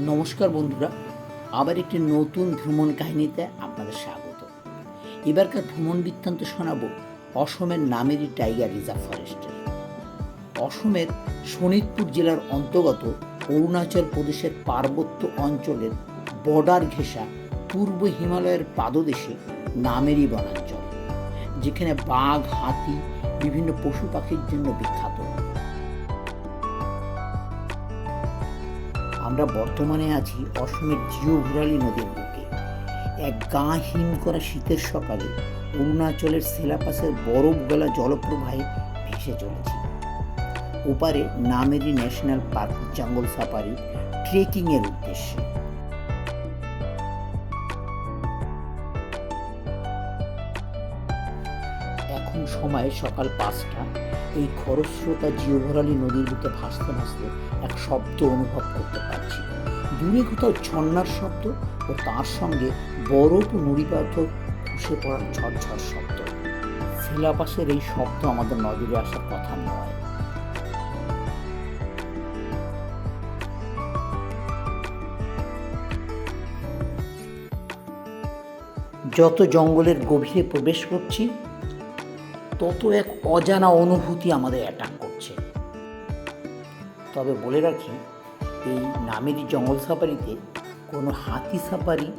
নমস্কার বন্ধুরা, আবার একটি নতুন ভ্রমণ কাহিনীতে আপনাদের স্বাগত। এবারকার ভ্রমণ বৃত্তান্ত শোনাব অসমের নামেরি টাইগার রিজার্ভ ফরেস্টের। অসমের শোণিতপুর জেলার অন্তর্গত অরুণাচল প্রদেশের পার্বত্য অঞ্চলের বর্ডার ঘেঁষা পূর্ব হিমালয়ের পাদদেশে নামেরি বনাঞ্চল, যেখানে বাঘ, হাতি, বিভিন্ন পশু পাখির জন্য বিখ্যাত। আমরা বর্তমানে আছি অসমের জিওঘোরালি নদীর বুকে। এক গা হিম করা শীতের সকালে অরুণাচলের সিলাপাসের বরফ গলা জলপ্রবাহে ভেসে চলেছি। ওপারে নামেরি ন্যাশনাল পার্ক জঙ্গল সাফারি ট্রেকিংয়ের উদ্দেশ্যে। এখন সময় সকাল 5টা। এই খরস্রোতা জিওঘোরালি নদীর বুকে ভাসতে ভাসতে এক শব্দ অনুভব করতে পারছি। দূরে কোথাও ঝর্ণার শব্দ ও তার সঙ্গে বরফ ও নুড়ি পাথর খসে পড়ার ঝরঝর শব্দ। সিলাপাসের এই শব্দ আমাদের নজরে আসার কথা নয়। যত জঙ্গলের গভীরে প্রবেশ করছি, তত এক অজানা অনুভূতি আমাদের অ্যাটাক করছে। তবে বলে রাখি, এই নামেরি জঙ্গল সাফারিতে কোনো হাতি সাফারি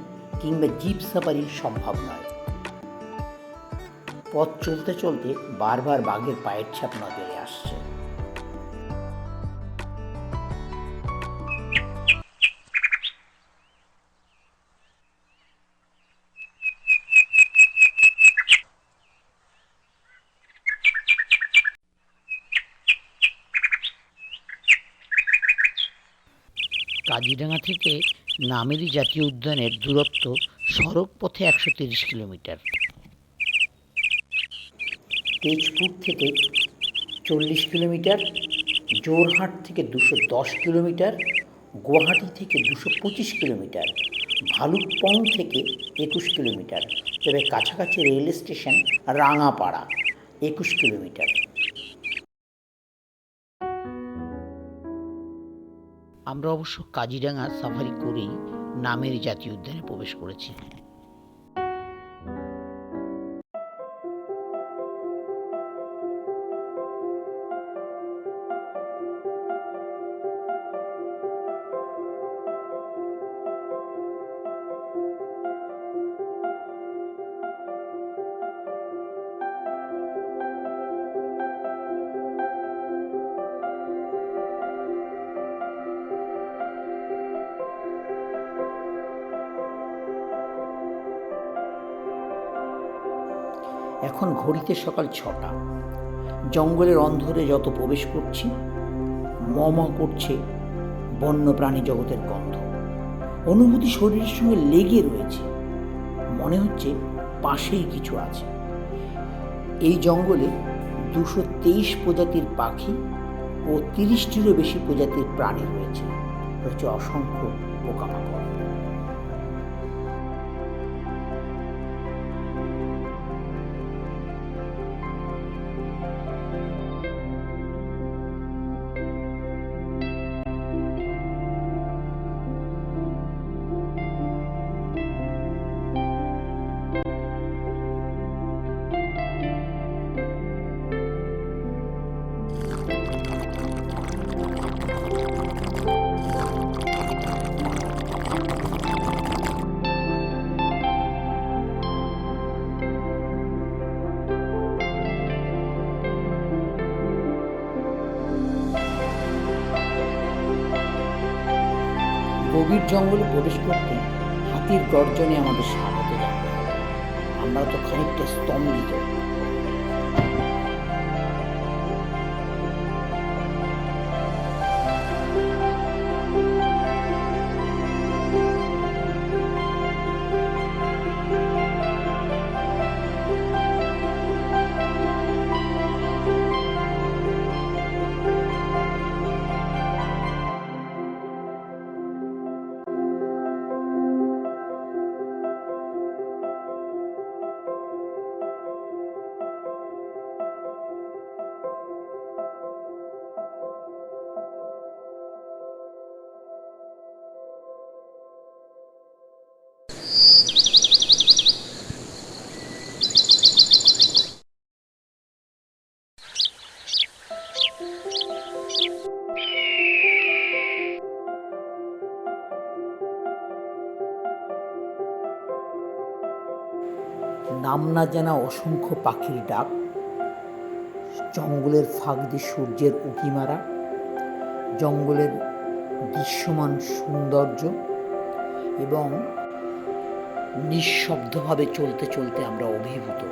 কিংবা জিপ সাফারি সম্ভব নয়। পথ চলতে চলতে বারবার বাঘের পায়ের ছাপ নজরে আসছে। কাজিরাঙা থেকে নামেরি জাতীয় উদ্যানের দূরত্ব সড়ক পথে 130 কিলোমিটার, তেজপুর থেকে 40 কিলোমিটার, জোরহাট থেকে 210 কিলোমিটার, গুয়াহাটি থেকে 225 কিলোমিটার, ভালুকপং থেকে 21 কিলোমিটার। তবে কাছাকাছি রেল স্টেশন রাঙাপাড়া 21 কিলোমিটার। আমরা অবশ্য কাজিরাঙা সাফারি করেই নামেরি জাতীয় উদ্যানে প্রবেশ করেছি। এখন ঘড়িতে সকাল 6টা। জঙ্গলের অন্ধরে যত প্রবেশ করছি, ম করছে বন্যপ্রাণী জগতের গন্ধ। অনুভূতি শরীরের সঙ্গে লেগে রয়েছে, মনে হচ্ছে পাশেই কিছু আছে। এই জঙ্গলে 223 প্রজাতির পাখি ও 30টিরও বেশি প্রজাতির প্রাণী রয়েছে। অসংখ্য পোকামাকড়। গভীর জঙ্গলে প্রবেশ করতে হাতির গর্জনে আমাদের স্বাগত জানানো হবে। আমরা তো খানিকটা স্তম্ভিত। নাম না জানা অসংখ্য পাখির ডাক, জঙ্গলের ফাঁক দিয়ে সূর্যের উঁকি মারা, জঙ্গলের দৃশ্যমান সৌন্দর্য এবং নিঃশব্দভাবে চলতে চলতে আমরা অভিভূত।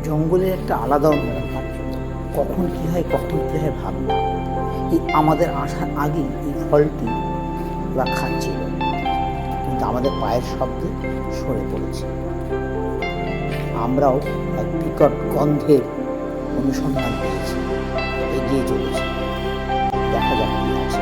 জঙ্গলের একটা আলাদা অনুভূতি, কখন কী হয় ভাবনা। এই আমাদের আসার আগেই এই ফলটি ওরা খাচ্ছিল, কিন্তু আমাদের পায়ের শব্দে সরে পড়েছে। আমরাও এক বিকট গন্ধের অনুসন্ধান পেয়েছি, এগিয়ে চলেছি। দেখা যাক কি আছে।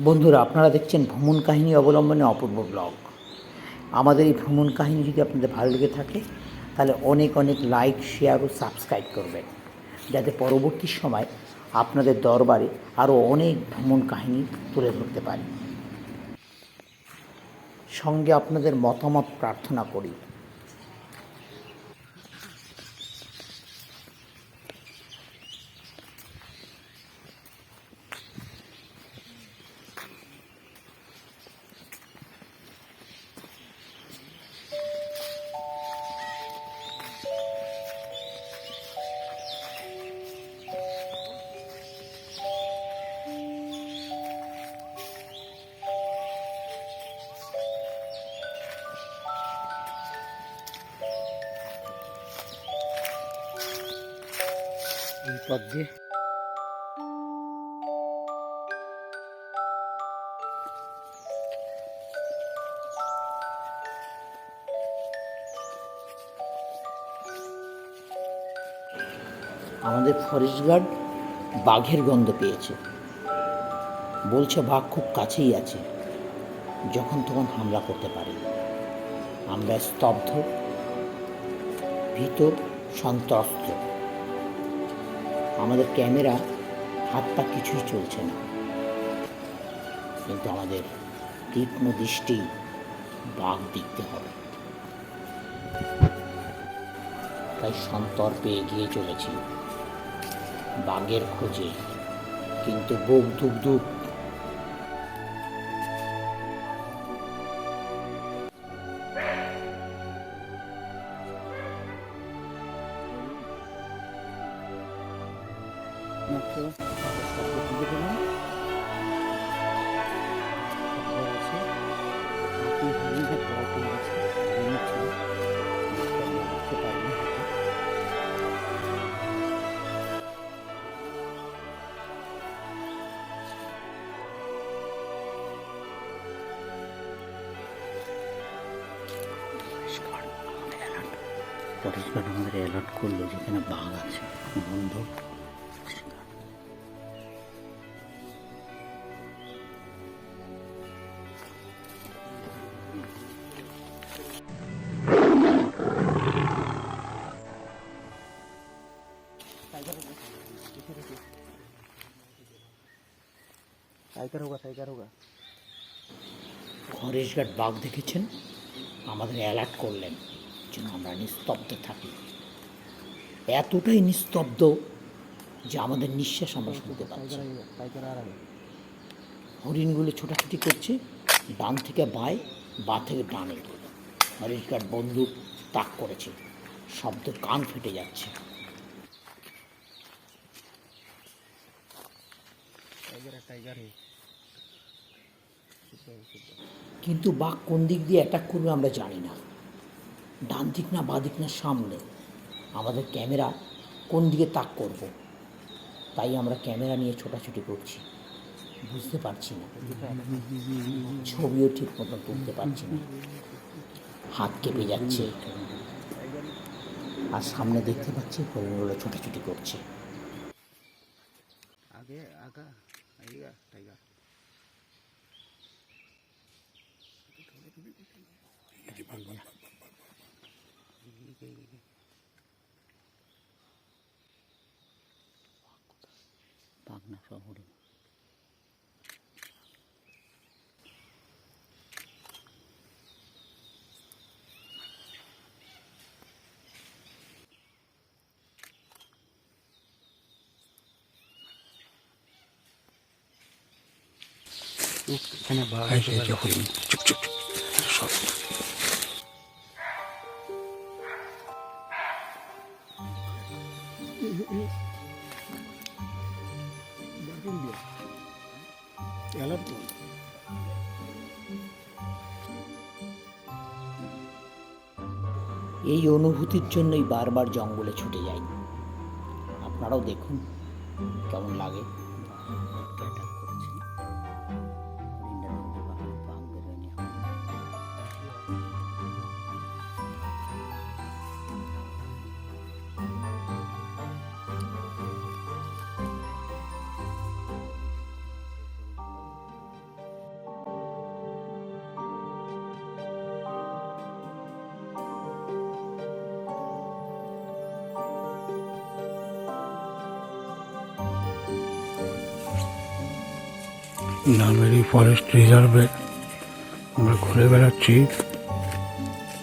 বন্ধুরা, আপনারা দেখছেন ভ্রমণ কাহিনী অবলম্বনে অপূর্ব ব্লগ। আমাদের এই ভ্রমণ কাহিনী যদি আপনাদের ভালো লেগে থাকে তাহলে অনেক অনেক লাইক, শেয়ার ও সাবস্ক্রাইব করবেন, যাতে পরবর্তী সময় আপনাদের দরবারে আরও অনেক ভ্রমণ কাহিনী তুলে ধরতে পারি। সঙ্গে আপনাদের মতামত প্রার্থনা করি। এই পথ দিয়ে আমাদের ফরেস্ট গার্ড বাঘের গন্ধ পেয়েছে, বলছে বাঘ খুব কাছেই আছে, যখন তখন হামলা করতে পারে। আমরা স্তব্ধ, ভীত, সন্ত্রস্ত। আমাদের ক্যামেরা, হাত পা কিছুই চলছে না, কিন্তু আমাদের তীক্ষ্ণ দৃষ্টি বাঘ দেখতে হবে। তাই সন্তর্পে এগিয়ে চলেছি বাঘের খোঁজে, কিন্তু বুক ধুক ধুক। ফরেস্ট গার্ড আমাদের অ্যালার্ট করলো যেখানে বাঘ আছে, বন্ধ। ফরেস্ট গার্ড বাঘ দেখেছেন, আমাদের অ্যালার্ট করলেন যেন আমরা নিস্তব্ধ থাকি। এতটাই নিস্তব্ধ যে আমাদের নিঃশ্বাস আমরা শুনতে পাচ্ছি। হরিণগুলো ছোটাছুটি করছে, ডান থেকে বাঁয়ে, বা থেকে ডানে। ফরেস্ট গার্ড বন্দুক তাক করেছে, শব্দ কান ফেটে যাচ্ছে। কিন্তু বাঘ কোন দিক দিয়ে অ্যাটাক করবে আমরা জানি না, ডান দিক না বাঁ দিক না সামনে। আমাদের ক্যামেরা কোন দিকে তাক করব, তাই আমরা ক্যামেরা নিয়ে ছোটাছুটি করছি, বুঝতে পারছি না, ছবিও ঠিক মতো তুলতে পারছি না, হাত কেঁপে যাচ্ছে। আর সামনে দেখতে পাচ্ছি হরিণগুলো ছোটাছুটি করছে। পাগনা সব হরিণ। হরিণ চুপ চুপ সব। এই অনুভূতির জন্যই বারবার জঙ্গলে ছুটে যাই। আপনারাও দেখুন কেমন লাগে। নামেরি ফরেস্ট রিজার্ভে আমরা ঘুরে বেড়াচ্ছি।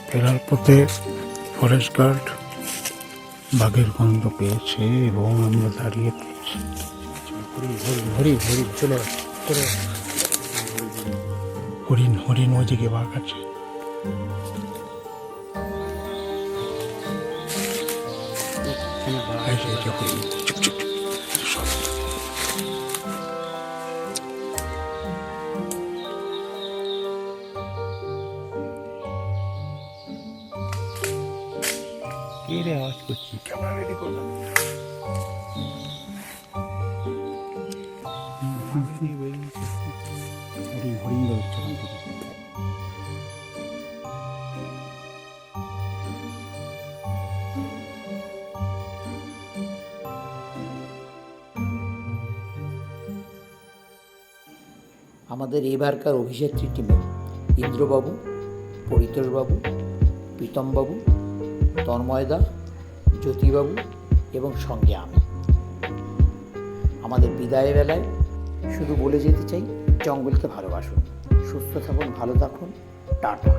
ফেরার পথে ফরেস্ট গার্ড বাঘের গন্ধ পেয়েছে এবং আমরা দাঁড়িয়ে পড়ছি। হরিণ হরিণ ওই দিকে বাঘ আছে। হরিণ চুপ চুপ সব। রে আওয়াজ করছি, ক্যামেরা রেডি করলাম। হরিণ বেরোচ্ছে ওখান থেকে। আমাদের এবারকার অভিযাত্রী টিমে ইন্দ্রবাবু, পরিতোষবাবু, প্রীতমবাবু, তন্ময়দা, জ্যোতিবাবু এবং সঙ্গে আমি। আমাদের বিদায় বেলায় শুধু বলে যেতে চাই, জঙ্গলকে ভালোবাসুন, সুস্থ থাকুন, ভালো থাকুন, টাটা।